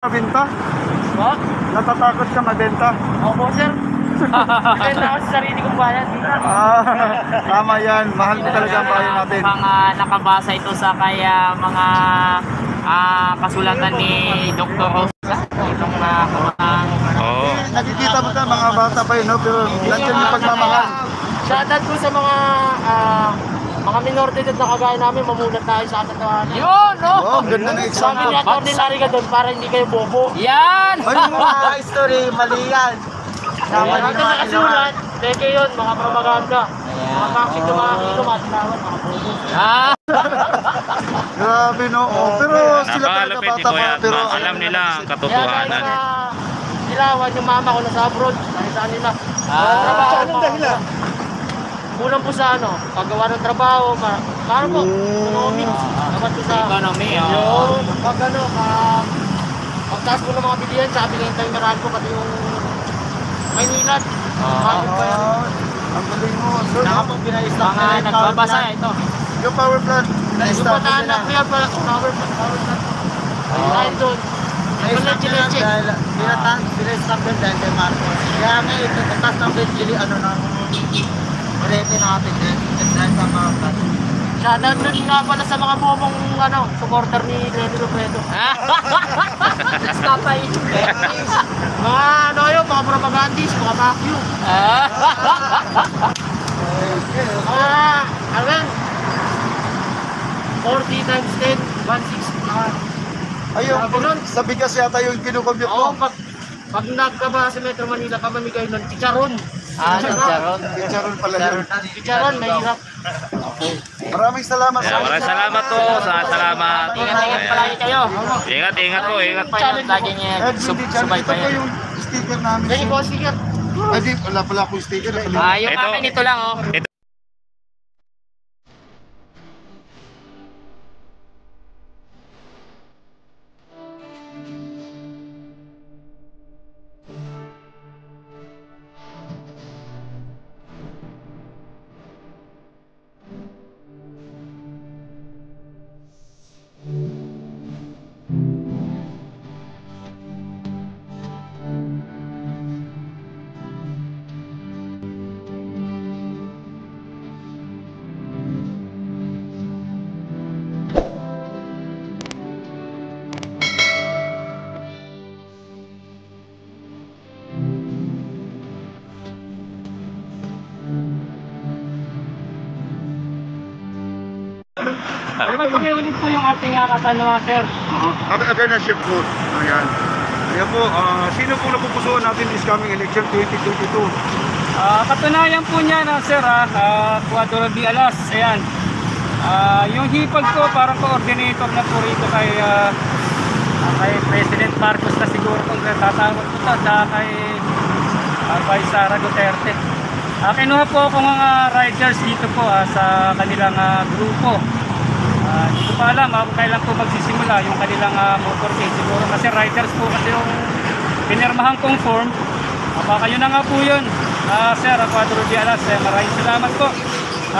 Mabenta? Po? Natatakot ka mabenta? Opo, sir. Depende ako sa sarili kong bayan. Tama yan. Mahal ko talaga ang bayan natin. Mga nakabasa ito sa kaya mga kasulatan ni Dr. Rosa. Itong kamatang. Oo. Nakikita mo ka mga bata pa yun, no? Pero nandiyan yung pagmamahal. Shoutout po sa mga minor de edad na kagaya namin, mamulat tayo sa katotohanan. Oo, ganda na Sabi example. niya, ordinary ka doon para hindi kayo bobo. Yan! Ay, yung mga history, mali yan. Ito nakasulat, teke yun, mga propaganda. Mga toxic na mga kilo, matinawad, mga bobo. Ah! Grabe, no? Oh, pero sila talaga Napakalupit ni bata Kuya pa. at Pero alam nila ang Kaya katotohanan. dahil sa Ilawan, yung mama ko nasa abroad, dahil saan nila. Trabaho, anong dahilan? Kulang po sa paggawa ng trabaho, para po, economics. Dapat po sa Economy, yung pagtaas po ng mga bilihan, sabi nga yung marami ko, pati yung Maynilad. Bakit ba yan? Ang galing mo. So, Nakapag pinay-stop Mga nagbabasa ito. yung power plant, Yung na-stop pataanak nila. niya, power plant. Dahil doon, yung leche-leche. Pinastop din dahil kay Marcos. Kaya nga ito, tatas ng bili, rete natin din. Dahil sa mga plan. Shoutout na nga pala sa mga bumong supporter ni Lenny Robredo. Stopay. Mga yun, mga propagandist, mga vacuum. Alvin, 40 times 10, 160. Ayun, Ganun. sa bigas yata yung kinukompute Oo, mo. pag nagkaba sa Metro Manila, pamamigay ng chicharon. Chicharon. Chicharon pala yun. Chicharon, mahirap. Maraming salamat sa Maraming salamat po. Salamat. Ingat-ingat palagi kayo. Ingat, ingat po. Ingat. Lagi niya Ed, hindi dyan. subay Ito pa po yan. yung sticker namin. Ganyan ko, sticker. Ay, di, wala pala akong sticker. Yung Ito. akin ito lang oh. Ito. Ulit po yung ating katanungan, sir. Agad na ship po. Ayan. Ayan po, sino po napupusuan natin this coming election 2022? Katunayan po niya na sir, Cuadro de Alas, ayan. Yung hipag ko parang coordinator na po rito kay President Marcos na siguro kung tatawag ko to, sa kay Vice Sara Duterte. Kinuha po ako mga riders dito po sa kanilang grupo. Hindi ko pa alam kung kailan po magsisimula yung kanilang motorcade. Siguro kasi riders po kasi yung pinirmahan kong form. Baka yun na nga po yun. Sir, Cuadro de Alas, maraming salamat po.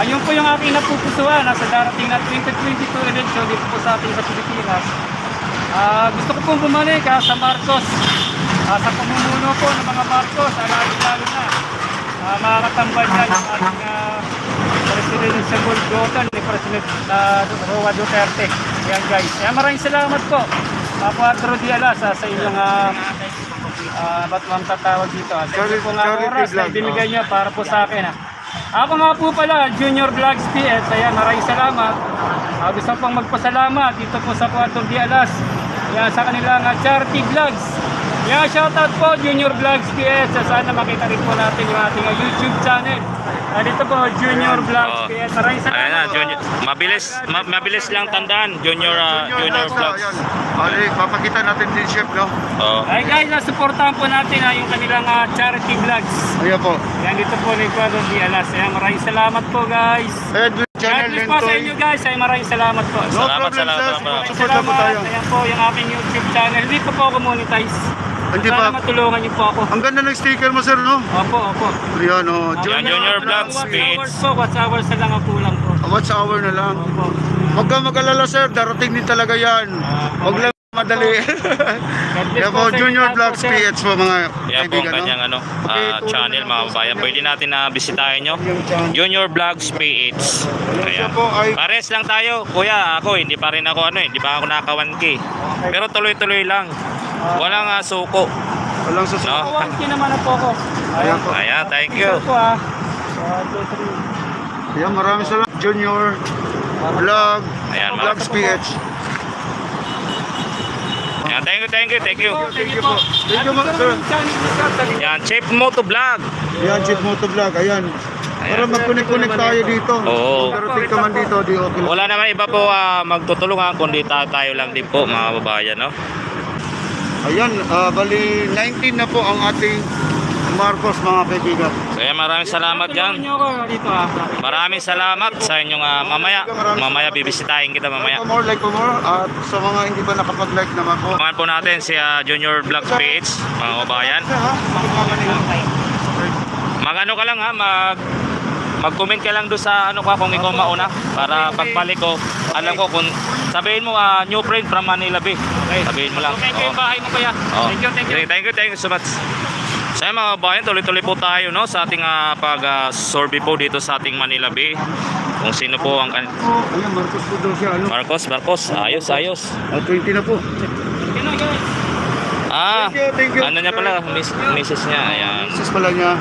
Yun po yung aking napupusuan sa darating na 2022 election dito po sa ating sa Pilipinas. Gusto ko pong bumalik sa Marcos. Sa pamumuno po ng mga Marcos, lalo na mga katambal dyan yung ating presidential vote ni President Roa Duterte. Ayan guys. Maraming salamat po. Cuadro de Alas sa inyong ba't ma'am tatawag dito? Sorry po nga oras na ibinigay niyo para po sa akin. Ako nga po pala, Junior Vlogs PS. Ayan, maraming salamat. Gusto pong magpasalamat dito po sa Cuadro de Alas. Ayan, sa kanilang charity vlogs. Ayan, shoutout po Junior Vlogs PS. Sana makita rin po natin yung ating YouTube channel. Dito po, Junior Vlogs PS. Maraming salamat. Ayan na, Junior. Mabilis lang tandaan. Junior Vlogs. Okay, papakita natin din chef, no? Oo. Ay guys, supportahan po natin yung kanilang charity vlogs. Ayan po. Yan dito po ni Cuadro de Alas. Ayan, maraming salamat po guys. Ed, God channel bless po sa Lentoy. inyo guys. Ay maraming salamat po. No Salamat, problem, salamat, sir. salamat. Support na po tayo. Ayan po yung aking YouTube channel. Hindi po ako monetize. Hindi Sana pa. matulungan niyo po ako. Ang ganda ng sticker mo, sir, no? Opo. Ayan, oh. Yan, Junior Vlogs Watch PH. hours po. Watch hours na lang ang kulang po. Watch hour na lang. Opo. Huwag ka mag-alala, sir. Darating din talaga yan. Huwag lang nagmamadali. Kaya po, Junior Vlogs PH po mga Yan po ang kaibigan. kanyang No? channel mga kababayan. Pwede natin na bisitahin nyo. Yung channel. Junior Vlogs PH. Siya Ayan. po ay Pares lang tayo. Kuya, ako hindi pa rin ako hindi pa ako naka 1K. Pero tuloy-tuloy lang. Walang suko. walang susunod. No? Kawanti naman na po ako. Ayan po. Ayan, thank you. Ito po 1, 2, 3. Ayan, maraming salamat. Junior Vlog, Ayan, Vlogs PH. Ayan, thank you. Thank you po. Thank you mga sir. Yan, Chip Moto Vlog. Ayan, Chip Moto Vlog. Ayan. Para Ayan. mag-connect tayo dito. Oo. Pero ka man dito, di okay. Wala naman iba po magtutulungan kundi tayo lang din po mga kababayan, no? Ayan, bali 19 na po ang ating Marcos mga kaibigan. Kaya maraming salamat Tulungan dyan. niyo ako dito Maraming salamat sa inyong mamaya bibisitahin kita mamaya. Like for more. At sa mga hindi pa nakapag-like naman po. Abangan po natin si Junior Vlogs PH, mga kababayan. Mag-ano ka lang mag-comment ka lang doon sa kung ikaw mauna para pagbalik ko alam ko kung sabihin mo new friend from Manila Bay. Sabihin mo lang. Thank you yung bahay mo kaya. Thank you so much. So mga kababayan, tuloy-tuloy po tayo sa ating pag-survey po dito sa ating Manila Bay. Kung sino po ang Ayan, Marcos po daw siya. Marcos, ayos. 20 na po. Thank you. Ano niya pala, misis niya, ayan. Sis pala niya.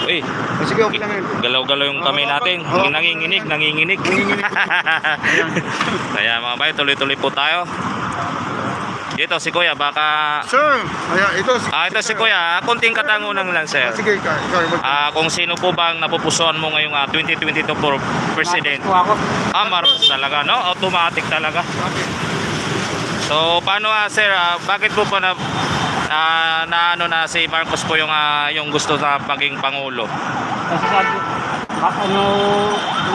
Uy, Sige, okay lang yun. galaw-galaw yung kamay natin. Nanginginig. Kaya mga bayan, tuloy-tuloy po tayo. Dito si Kuya, baka... Sir, ayan, ito. ito si Kuya, konting katangunan lang sir. Sige, ikaw. Kung sino po bang napupusuan mo ngayong 2022 for President? Po ako. Marcos talaga, no? Automatic talaga. So, paano sir, bakit po pa na si Marcos po yung gusto sa pagiging Pangulo? Kasi sabi,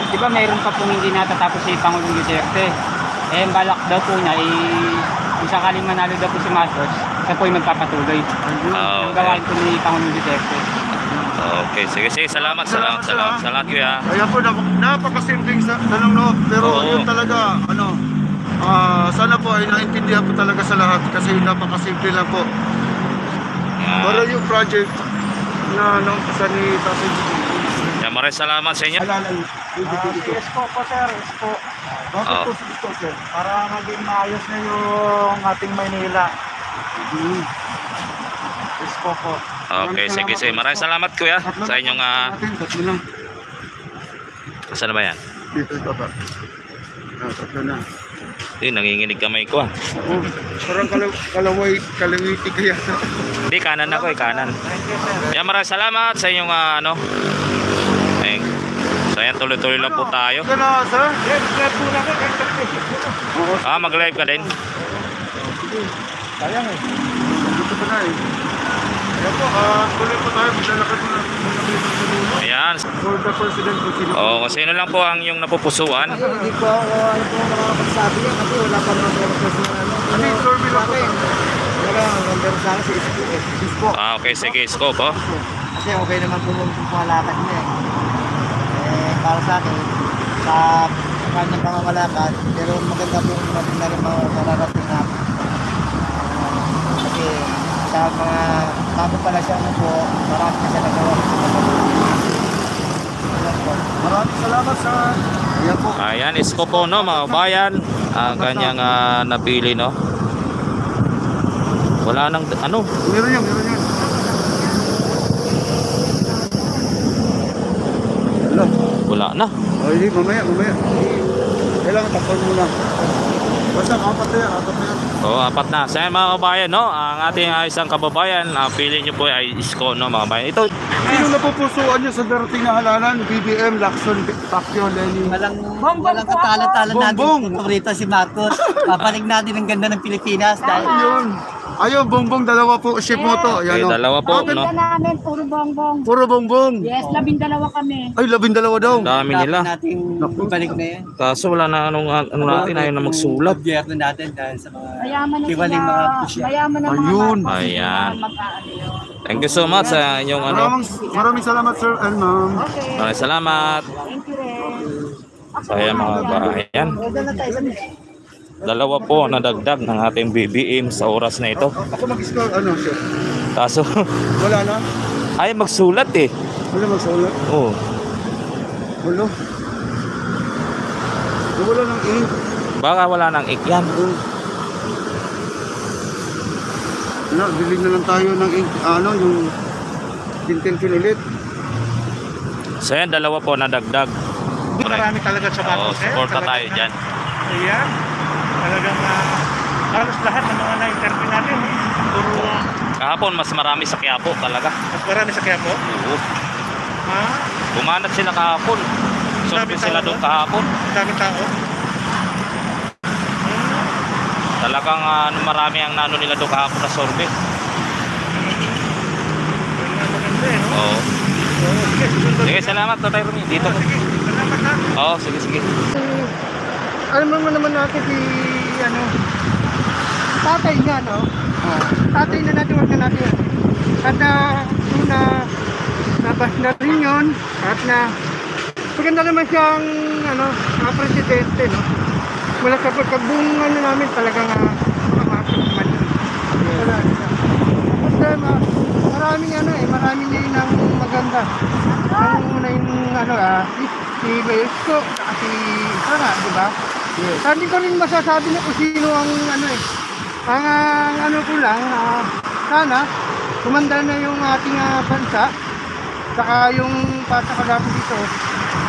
di ba mayroon pa pong hindi natatapos si Pangulong Duterte? Balak daw po niya, kung sakaling manalo daw po si Marcos, siya po yung magpapatuloy. Yung gawain po ni Pangulong Duterte. Okay, sige. Salamat Kuya. Ayan po, napakasimpleng tanong no. Pero Oo. yun talaga, sana po ay naintindihan po talaga sa lahat kasi napakasimple lang po. Para yung project na sa ni Tatay Yan, maraming salamat sa inyo. Alala yung Isko po sir, isko. Bakit po si Isko, sir? Para maging maayos na yung ating Maynila. Isko po. Okay, sige. Maraming salamat Kuya sa inyong Tatlo lang. saan na ba yan? Dito ito ba? Tatlo na. Nanginginig kamay ko Oh, parang kalawiti kaya. Hindi, kanan ako kanan. Yan, maraming salamat sa inyong ayun. So yan, tuloy-tuloy lang po tayo. Ito na, sir. Mag-live ka din. Sayang eh. Dito pa na eh. Ayan po, tuloy po tayo. Maglalakad mo na. Ayan. For the president po sino. Kung sino lang po ang yung napupusuan. Hindi po ako makakapagsabi yan kasi wala pa naman proses na Ano yung survey lang po? Wala, ang number sa akin si Isko. Okay, sige, Isko po. Kasi okay naman po yung pangalakad niya eh. Para sa akin, sa kanyang pangangalakad, pero maganda po yung natin na rin mararating natin. Kasi sa mga bago pala siya po, marami na siya nagawa. Maraming salamat sa... Ayan po. Ayan, Isko po, no, mga bayan. Ang kanyang napili, no. Wala nang, Meron yan. Hello. wala na. Oh, hindi, mamaya. Kailangan tapon muna. Basta apat na yan. Apat na. Sa mga kabayan, no, ang ating isang kababayan, pili nyo po ay Isko, no, mga kabayan. Ito, Sino napupusuan niyo sa darating na halalan? BBM, Lacson, Pacquiao, Lenin. Walang katalan-talan natin Bongbong. paborito si Marcos. Papalig natin ang ganda ng Pilipinas dahil Ayun, Bongbong, dalawa po, Chip Moto. okay, dalawa po, no. namin, puro bongbong. Puro Bongbong. Yes, 12 kami. Ay, 12 daw. Dami nila. natin ibalik na yan. Kaso wala na natin, ayaw na magsulat. Gobyerno natin dahil sa mga Mayaman na iwaling mga sila. pusya. Mayaman na mga Ayun. Marcos, Ayan. mag-aano yun. Thank you so much sa inyong Maraming salamat, sir and ma'am. Okay. Maraming salamat. Thank you rin. So ayan mga kabayan. Order na tayo sa Dalawa po ang nadagdag ng ating BBM sa oras na ito. Ako mag-score, ano, sir? Kaso, Wala na? ay magsulat eh. Wala magsulat? Oh. Wala. Wala ng ink. Baka wala nang ikyan. Ano, bili na lang tayo ng ink, ano, yung tintin ulit. So yan, dalawa po nadagdag. Marami talaga sa Oo, Marcos, suporta Talagang tayo dyan. Ayan. Talagang halos lahat ng mga na-interview natin. Puro Kahapon, mas marami sa Quiapo talaga. mas marami sa Quiapo. Oo. Ha? Bumanat sila kahapon. Sorbe Dami sila tao, doon no? kahapon. Daming tao. Talagang marami ang nano nila doon kahapon na sorbe. Maganda eh, no? Oo. Sige, susunod. Sige, salamat Tatay Rumi. Dito po. Sige, salamat ha. Oo, sige, sige. Alam mo naman natin si, ano, tatay niya, no? Tatay na natin, huwag na natin. At una, nabas na rin yun. At maganda naman siyang, ano, presidente, no? Mula sa pagkabuong, ano namin, talagang makakapit naman yun. Wala siya. At maraming, ano maraming yun ang maganda. Ang una yung, ano, si Besko, saka si Sara, di ba? Yes. Hindi ko rin masasabi na kung sino ang ang ano ko lang, sana kumanda na yung ating bansa, saka yung pasakalan dito,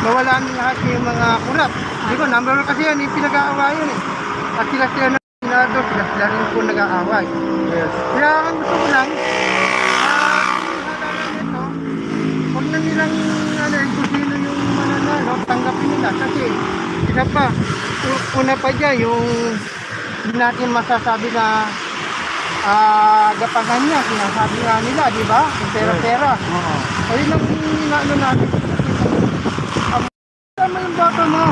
mawala na lahat yung mga kurap. Di ba, number 1 kasi yan, yung pinag-aawayan eh. At sila na Senado, sila rin po nag-aaway. Yes. Kaya ang gusto ko lang, huwag na nilang kung sino yung mananalo, tanggapin nila kasi isa pa, una pa dyan yung hindi natin masasabi na gapangan niya, sinasabi nga nila, di ba? Yung pera-pera. Ayun ang inaano natin. Tama yung bata mo,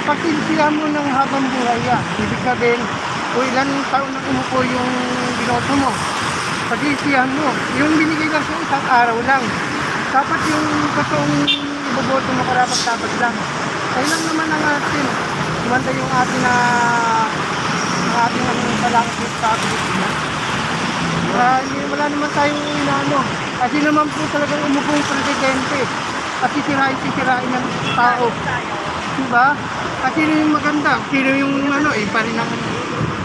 pagsilsihan mo ng habang buhay yan. Ibig sabihin, kung ilan taon na umupo yung binoto mo, pagsilsihan mo. Yung binigay lang sa isang araw lang. Dapat yung totoong iboboto mo karapat dapat lang. Kaya lang naman ang atin. Kumanda yung atin na ating palakit sa atin. Wala naman tayong inaano. Kasi naman po talagang umupong presidente. At sisirain ng tao. Diba? Kasi sino yung maganda? Sino yung pa rin ang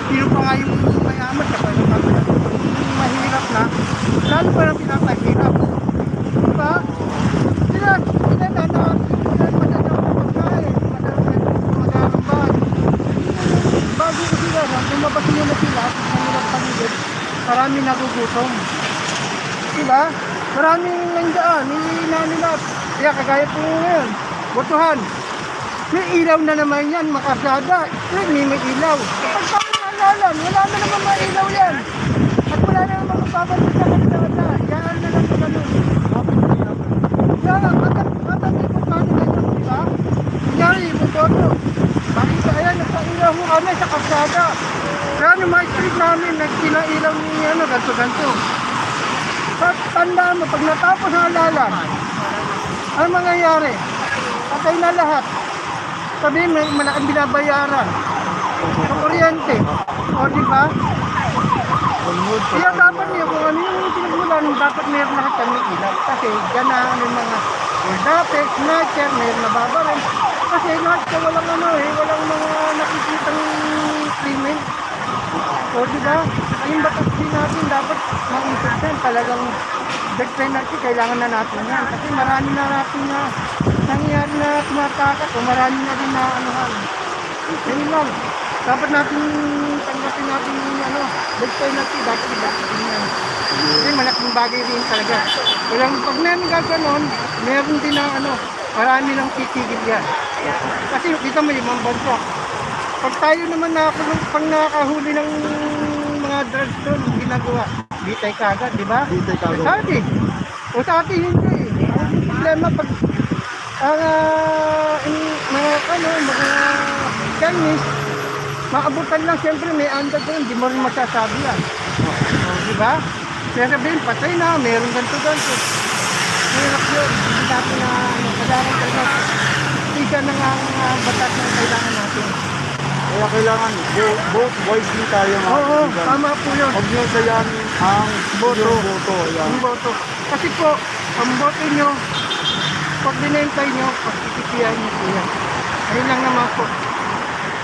sino pa nga yung mayaman sa pagkakasal. Yung mahirap na, lalo pa ng pinapahirap. Diba? Sila madadang pagkain, madadang bahay. Bago ko sila, lumabas nyo na sila sa kanilang paligid, marami nagugutom. Diba? Maraming nandiyan, nila. Kaya kagaya po ngayon, botohan. May ilaw na naman yan, makasada. May ilaw. Kapag pangalalan, wala na naman mailaw yan. At wala na naman mapapalito sa kasada. Yan na lang sa ganun. Kaya nga, matangin po paano ganyan, di ba? Kunyari, butoto. Makita, ayan, nagpailaw mo kami sa kasada. Kaya yung mga street namin, nagpinailaw ni ganto-ganto. Tandaan mo, pag natapos ang alalan, ano mangyayari? Patay na lahat. Sabihin, may malaking binabayaran. Sa kuryente. O, di ba? Kaya dapat niya, kung ano yung pinagmulan, dapat mayroon lahat kami ilang. Kasi dyan na mga dati, snatcher, mayroon nababaran. Kasi lahat ka walang walang mga nakikitang krimen. O, di ba? Yung batas din natin, dapat ma-implement talagang death penalty, kailangan na natin yan. Kasi marami na natin na nangyari na tumatakas o marami na rin na anuhan. Yun lang. Dapat natin tanggapin natin yung death penalty, dapat i-batin yan. Kasi malaking bagay rin talaga. Walang pag namin gaganon, meron din na marami nang titigil yan. Kasi kita mo yung mga bansa. Pag tayo naman pag nakahuli ng mga drugs doon, ginagawa, bitay kagad, di ba? Bitay kagad. Sabi. O sa atin hindi. Ang problema pag mga Chinese, maabutan lang, siyempre may anda doon, di mo rin masasabi yan. Di ba? Kaya sabihin, patay na, meron ganito-ganito. Hirap yun, hindi natin kailangan talaga. Iga na nga ang batas na kailangan natin. Kaya kailangan both wisely tayo mga kaibigan. Tama po yun. Huwag niyo sayanin ang boto. Yan. Ang boto. Kasi po, ang boto nyo, pag binentay nyo, pagtitipihan nyo po yan. Ayun lang naman po.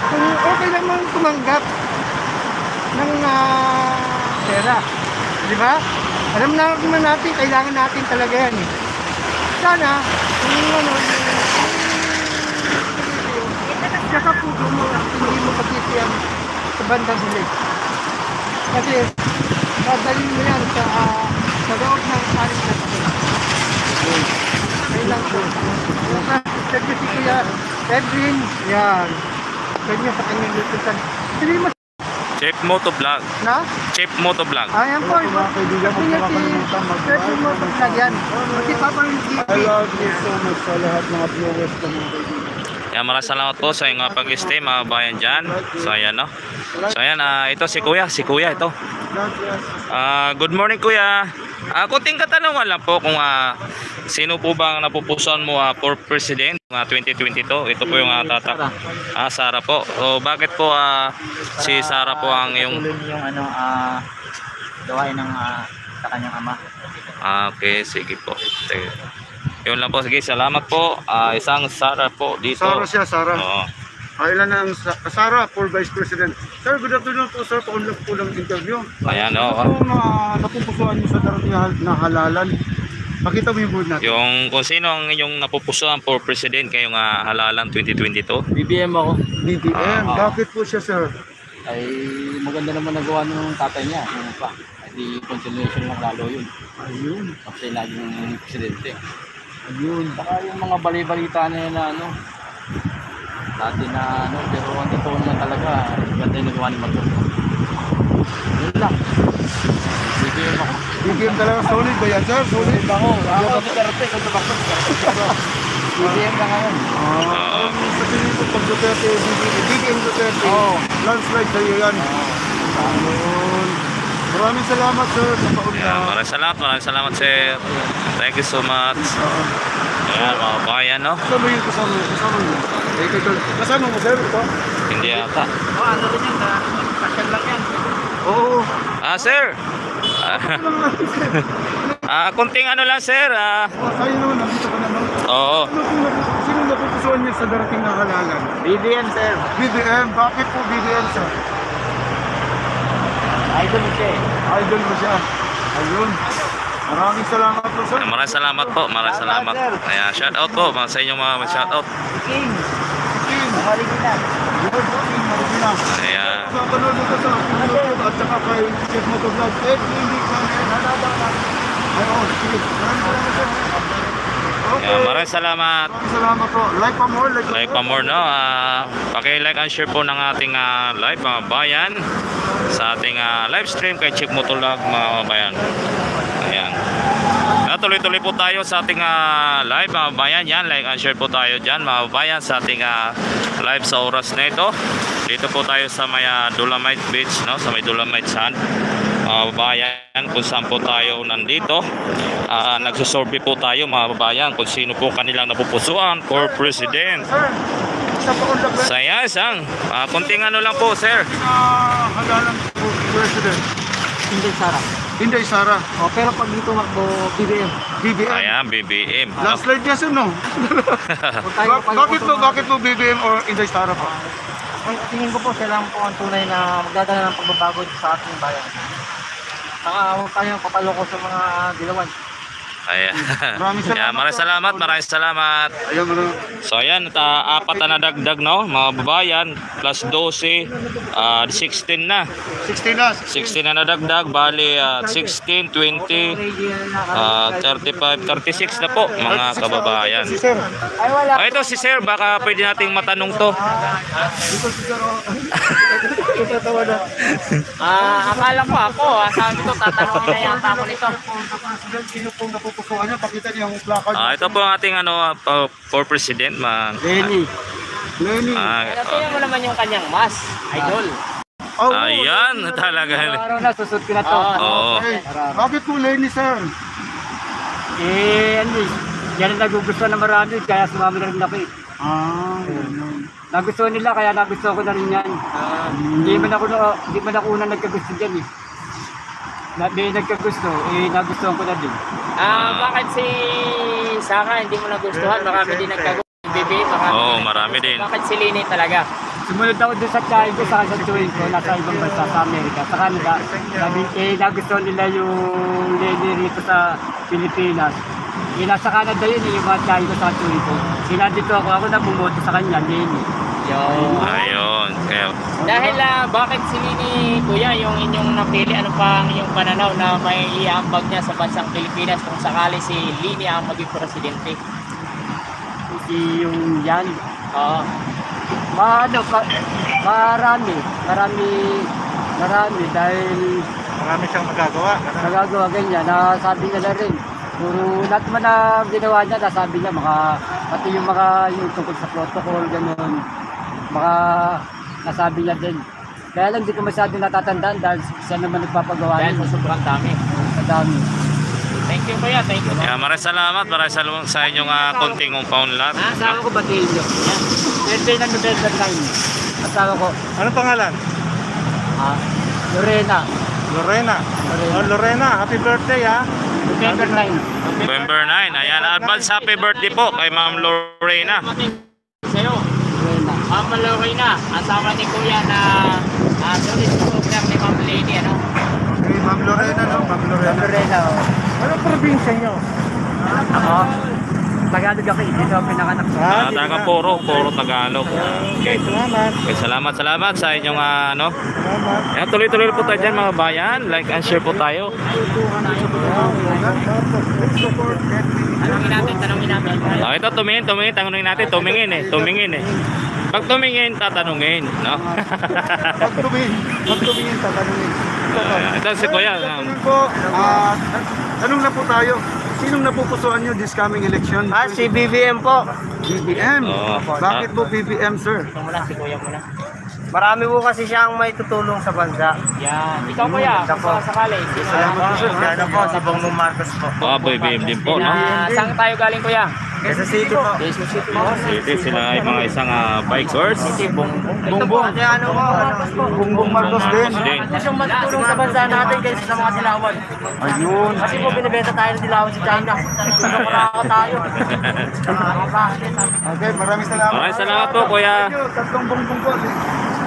Kung okay naman tumanggap ng pera. Di ba? Alam naman natin, kailangan natin talaga yan eh. Sana, kung ano, saka po hindi mo pagtitiyan sa bandang huli. Kasi, dadalhin mo yan sa loob ng aling na taon. Ayun lang po. Check nyo si Kuya Edwin. Yan. Check nyo sa kanyang lutusan. Hindi mo Chip Motovlog. na? Chip Motovlog. Ayan po. Mga kaibigan, huwag Check na nyo kalimutan check nyo mo sa yan. Kasi Papa yung I GP. love you so much sa lahat mga viewers ko mga kaibigan. Yan, maraming salamat po sa inyong pag-stay mga bayan dyan. So ayan no. So ayan, ito si Kuya ito. God bless. Good morning Kuya. Kunting katanungan lang po kung sino po bang napupusuan mo for President 2022? Ito po yung tatak. Sara po. So bakit po si Sara po ang yung Yung ano, gawain ng sa kanyang ama. okay, sige po. Sige. Yun lang po, sige, salamat po. Isang Sara po dito. Sara siya, Sara. Oo. Ilan na ang Sara for Vice President. Sir, good afternoon po sir. Paunlak po lang interview. Ayan, oo. Kung napupusuan niyo sa darating na halalan, pakita mo yung board natin. Yung kung sino ang inyong napupusuan for President ngayong halalan 2022. BBM ako. BBM. Bakit po siya sir? Ay maganda naman nagawa ng tatay niya. Ano pa? Ay di continuation lang lalo yun. Ayun. Kasi laging presidente. Ayun. Saka yung mga bali-balita na yun na ano, dati na ano, pero ang totoo na talaga, ganda yung nagawa ni Mato. Yun lang. BBM ako. BBM talaga solid ba yan sir? Solid. Ako Duterte, kung tabakot. BBM lang ako. Sa tingin ko pag Duterte, BBM Duterte, landslide sa'yo yan. Ayun. Maraming salamat sir sa paunlak. Yeah, maraming salamat sir. Thank you so much. Ayan, mga bayan, no? Kasama yun, kasama yun. Kasama mo sir ito? Hindi ata. Ano rin yan, pasyan lang yan. Oo. Sir. Kunting ano lang, sir. Sa'yo naman, nandito ka naman. Oo. Sino napupusuan niya sa darating na halalan? BBM sir. BBM. Bakit po BBM sir? Idol siya eh. Idol mo siya. Ayun. Maraming salamat po sir. Maraming salamat po. Maraming salamat. Ayan, shout out po sa inyong mga shout out. King. King. Marigilan. Good morning, Marina. Ayan. Sa panood ko sa aking YouTube at saka kay Chef Motovlog. Hindi kami nalalaman. Ayun. Sige. Maraming salamat sir. Okay. Ayan, maraming salamat. Maraming salamat po. Like pa more. Like pa more, no? Paki-like and share po ng ating live mga bayan sa ating live stream kay Chip Motovlog mga bayan. Ayan. Tuloy-tuloy po tayo sa ating live mga bayan. Yan, like and share po tayo dyan mga bayan sa ating live sa oras na ito. Dito po tayo sa may Dolomite Beach, no? Sa may Dolomite Sand. Bayan, kung saan po tayo nandito. Nagsusurvey po tayo mga babayan kung sino po kanilang napupusuan for President. Sir, sa paunlak ba? Saya isang kunting ano lang po, sir. Halalan po President. Hindi Sara. Hindi, Sara. Pero pag dito makbo, BBM. BBM. Ayan, BBM. Last slide niya sir, no? Bakit po BBM or Inday Sara po? Ang tingin ko po, sila lang po ang tunay na magdadala ng pagbabago sa ating bayan. Saka huwag tayong papaloko sa mga dilawan. Ayan. Maraming salamat. Ayan, maraming salamat. Ayun, So ayan, apat na nadagdag, no? Mga babayan, plus 12, 16 na. 16 na. 16 na nadagdag, bali 16, 20, 35, 36 na po, mga kababayan. Si sir. Ay wala. Ito si sir, baka pwede nating matanong to. Tatawa na. Akala ko ako, sabi ko tatanungin na yata ako nito. Sino pong napupusuan niya? Pakita niyo yung placard. Ito po ang ating for president, Lenny. Lenny. Tingnan mo naman yung kanyang mas, idol. Oh, Ayan, talaga. Araw na, susot ko na to. Oo. Okay. Bakit po Lenny, sir? Ano yan ang nagugustuhan na marami, kaya sumami na rin ako eh. Nagustuhan nila kaya nagustuhan ko na rin yan. Hindi man ako unang nagkagusto dyan eh. May nagkagusto, nagustuhan ko na din. Bakit si Saka hindi mo nagustuhan? Marami din nagkagusto. Bibi, Oo, marami din. Bakit si Lini talaga? Sumunod ako doon sa tiyahin ko, sa tuwing ko, nasa ibang bansa, sa Amerika, sa Canada. Nagustuhan nila yung Lenny rito sa Pilipinas. Nasa Canada yun, yung mga tiyahin ko sa tuwing ko. Sinadito ako na bumoto sa kanya, Lenny. Ayun. Kaya, Dahil bakit si Lini, kuya, yung inyong napili, ano pa ang iyong pananaw na may iambag niya sa bansang Pilipinas kung sakali si Lini ang maging presidente? Yung yan. Oo. Marami dahil Marami siyang magagawa. nagagawa ganyan. Nasabi niya na rin. Puro lahat man na ginawa niya, nasabi niya, pati yung yung tungkol sa protocol, gano'n. Nasabi niya din. Kaya lang, hindi ko masyado natatandaan dahil siya naman nagpapagawa Dahil niya. sa sobrang dami. Madami. Thank you, kuya. Thank you. kaya maraming salamat sa inyong konting compound lot. Asawa ko batiin niyo. Birthday ng November 9. Asawa ko, Anong pangalan? Lorena. Lorena. Oh, Lorena, happy birthday ha. November 9. November 9. Ayan, advance happy birthday po kay Ma'am Lorena. Sa'yo, Lorena. Ma'am na, asawa ni kuya na tulis program ni Ma'am Lady, ano? Kay Ma'am Lorena, no? Ma'am Lorena. Lorena, oh. Anong probinsya nyo? Ako, Tagalog ako, dito ako pinakanak. Taga Puro Tagalog. Okay, salamat. Okay, salamat sa inyong Salamat. Ayan, tuloy-tuloy po tayo dyan mga bayan. Like and share po tayo. Tanongin natin. Ito, tumingin natin. Tumingin eh. Pag tumingin, tatanungin. No? Magtumingin, tatanungin. Ito si Kuya. Tanungin po, tanong na po tayo. Sinong napupusuan nyo this coming election? Si BBM po. BBM. Oo. Bakit po BBM, sir? Ito muna, si kuya muna. Marami po kasi siyang may tutulong sa bansa. Yan. Ikaw kuya, kung sakali. Salamat po, sir. Ano po, si Bongbong Marcos po. Boy BM din po, no? Saan tayo galing kuya? Sa City po. Quezon City po. City, sila ay mga isang bikers. Bongbong. Ate ano po, Bongbong Marcos din. Din. siyang matutulong sa bansa natin kaysa sa mga dilawan. Ayun. Kasi po binibenta tayo ng dilawan sa China. Nakakatawa tayo. Okay, maraming salamat. Maraming salamat po, Kuya. Tatlong bongbong po.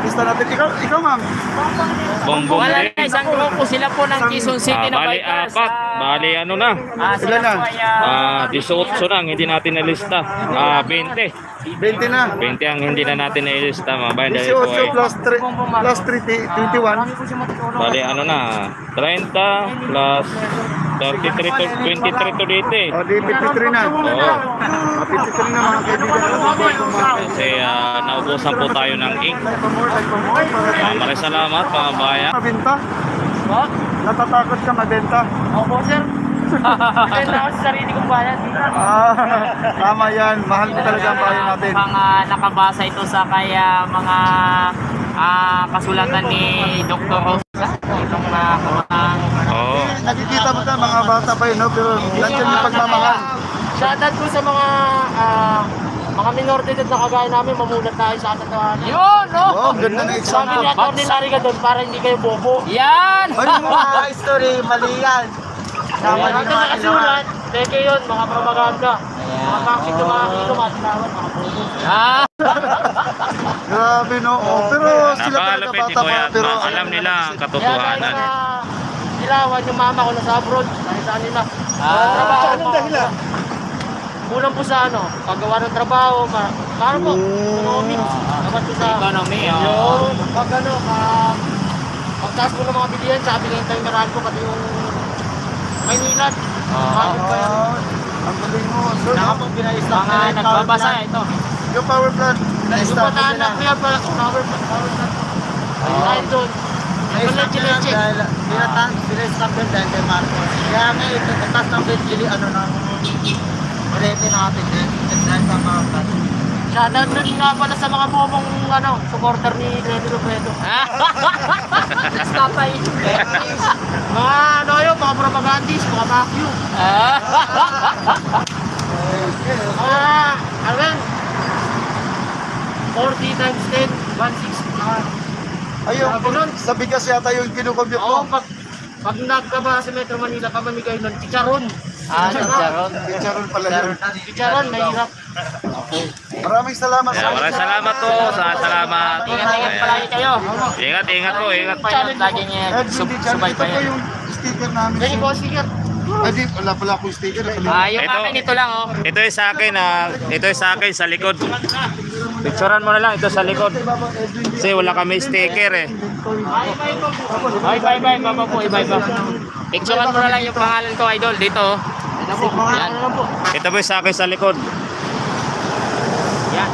Lista natin. Ikaw ma'am. Bongbong Wala din. na, isang grupo sila po ng Quezon City na Bali bikers. apat. Bali ano na. Sila Ilan na? po ay 18 lang, hindi natin nalista. 20. 20 na. 20 ang hindi na natin nalista, mga bayan. Dahil po 18 ay, plus 21. bali ano na, 30 plus 23 to 23 to dito eh. O, di 53 na. Oo. 53 na mga kaibigan. Kasi naubusan po tayo ng ink. Maraming salamat mga bayan. Mabenta? Natatakot ka mabenta? Opo sir. Maganda ako sa sarili kong bayan. Tama yan. Mahal ko talaga ang bayan natin. Mga nakabasa ito sa kaya mga kasulatan ni Dr. Rosa. Itong kamatang. Oo. Nakikita mo ka mga bata pa yun, no? Pero nandiyan yung pagmamahal. Shoutout po sa mga minor de edad na kagaya namin, mamulat tayo sa katotohanan. Yun, no? Oh, ganda na Sabi example. ni Atty. Larry ka doon para hindi kayo bobo. Yan! Ano yung mga History, mali yan. Tama Ayan. dito nakasulat. Teke yun, mga propaganda. Mga bakit yung mga kilo, matilawan, mga bobo. grabe, no? Oh, pero sila talaga Napakalupit ni bata pa. Kuya. Pero Alam nila ang Kaya dahil katotohanan. sa Dilawan, yung mama ko nasa abroad, dahil sa kanila. Trabaho, anong dahilan? Kulang po sa paggawa ng trabaho, paano po? Economics. Dapat po sa Economy, Yung pagtaas po ng mga bilihan, sabi ng tayo marami po, pati yung Maynila. Bakit pa yan? ang galing mo. Sir, Mga nagbabasa ito. yung power plant, Yung na-stop bataan na kaya pala, power plant. Dahil doon, leche-leche. Sila-stop din dahil kay Marcos. Kaya nga ito, tatas ng bili, rete natin din. Dahil sa mga plan. Shoutout rin nga pala sa mga bobong supporter ni Lenny Robredo. Stopay. Mga yun, mga propagandist, mga vacuum. Ano yan? 40 times 10, 160. Ayun, sa bigas yata yung kinukompute Oo, mo. pag nagkaba sa Metro Manila, pamamigay nun, chicharon. Chicharon. Chicharon pala yun. Chicharon, mahirap. Maraming salamat Ayan, maraming salamat po. Salamat. Ingat-ingat palagi kayo. Ingat po. Ingat. Lagi niya Hindi, ito po subaybayan. yung sticker namin. Yan yung sticker. Ay, di, wala pala akong sticker. Yung Ito. akin ito lang oh. Ito yung sa akin, ito yung sa akin sa likod. Picturean mo na lang ito sa likod. Kasi wala kami sticker eh. Bye. Baba po, bye. Picturean mo na lang yung pangalan ko, idol. Dito oh. Yan. Ito po yung sa akin sa likod. Yan.